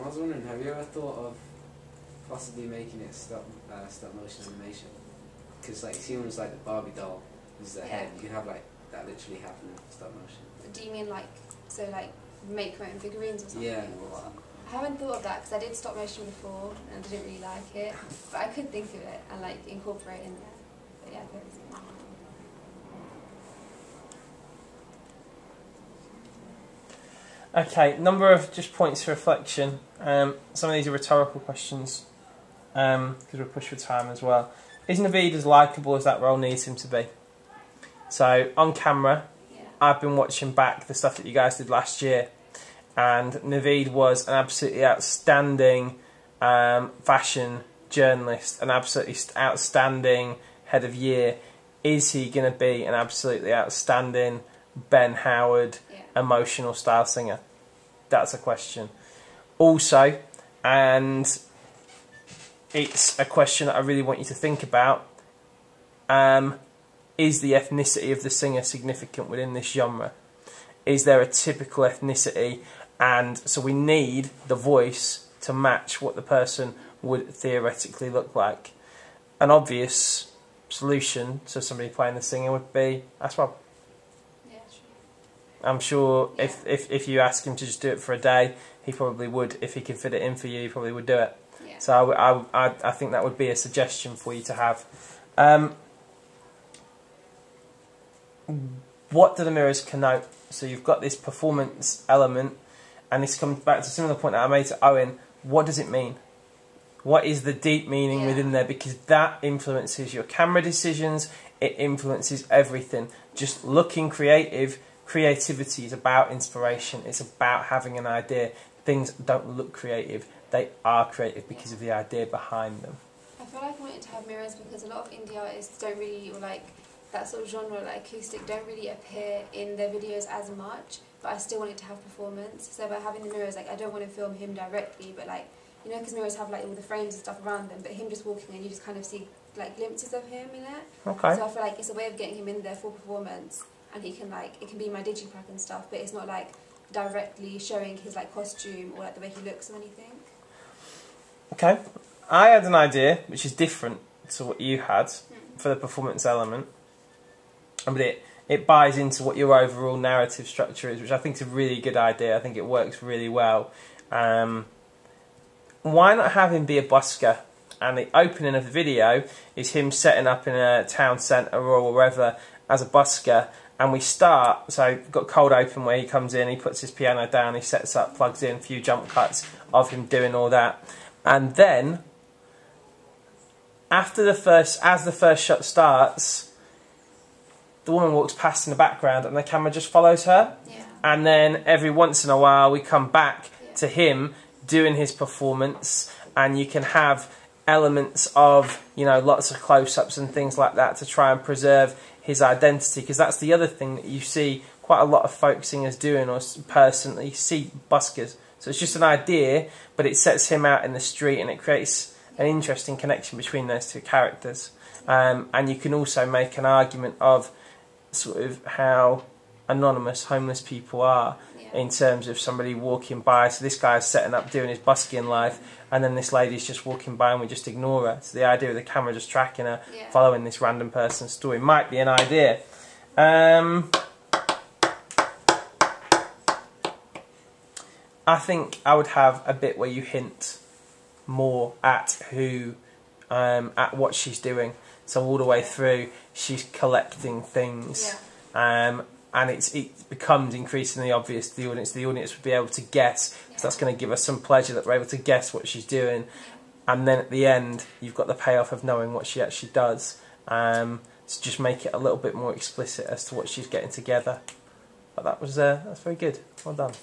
I was wondering, have you ever thought of possibly making it stop motion animation? Because like, see, almost like the Barbie doll is the head. You can have like that literally happen in stop motion. Do you mean like make your own figurines or something? Yeah. Or what? I haven't thought of that because I did stop motion before and I didn't really like it, but I could think of it and like incorporate in there. But yeah, there is. Okay, number of just points for reflection. Some of these are rhetorical questions because we're pushed for time as well. Is Naveed as likeable as that role needs him to be? So on camera, I've been watching back the stuff that you guys did last year, and Naveed was an absolutely outstanding fashion journalist, an absolutely outstanding head of year. Is he going to be an absolutely outstanding Ben Howard emotional style singer? That's a question. Also, and it's a question that I really want you to think about, is the ethnicity of the singer significant within this genre? Is there a typical ethnicity? And so we need the voice to match what the person would theoretically look like. An obvious solution to somebody playing the singer would be Ask Rob. I'm sure if you ask him to just do it for a day, he probably would. If he can fit it in for you, he probably would do it. Yeah. So I think that would be a suggestion for you to have. What do the mirrors connote? So you've got this performance element, and this comes back to a similar point that I made to Owen. What does it mean? What is the deep meaning within there? Because that influences your camera decisions. It influences everything. Just looking creative. Creativity is about inspiration. It's about having an idea. Things don't look creative. They are creative because of the idea behind them. I feel like I wanted to have mirrors because a lot of indie artists don't really, or like that sort of genre, like acoustic, don't really appear in their videos as much, but I still wanted to have performance. So by having the mirrors, like I don't want to film him directly, but like, you know, because mirrors have like all the frames and stuff around them, but him just walking and you just kind of see like glimpses of him in it. Okay. So I feel like it's a way of getting him in there for performance. And he can like, it can be my digipack and stuff, but it's not like directly showing his like costume or like the way he looks or anything. Okay, I had an idea which is different to what you had for the performance element, but it buys into what your overall narrative structure is, which I think is a really good idea. I think it works really well. Why not have him be a busker? And the opening of the video is him setting up in a town centre or wherever as a busker. And we start, so we've got cold open where he comes in, he puts his piano down, he sets up, plugs in a few jump cuts of him doing all that. And then, as the first shot starts, the woman walks past in the background and the camera just follows her. Yeah. And then every once in a while we come back to him doing his performance, and you can have elements of, you know, lots of close-ups and things like that to try and preserve his identity, because that's the other thing that you see quite a lot of folk singers doing, or personally you see buskers. So it's just an idea, but it sets him out in the street and it creates an interesting connection between those two characters. And you can also make an argument of sort of how anonymous homeless people are in terms of somebody walking by. So this guy's setting up doing his busking life, and then this lady's just walking by and we just ignore her. So the idea of the camera just tracking her, following this random person's story, might be an idea. I think I would have a bit where you hint more at who, at what she's doing. So all the way through, she's collecting things. And it becomes increasingly obvious to the audience. The audience would be able to guess, because that's going to give us some pleasure that we're able to guess what she's doing. And then at the end, you've got the payoff of knowing what she actually does. To just make it a little bit more explicit as to what she's getting together. But that's very good. Well done.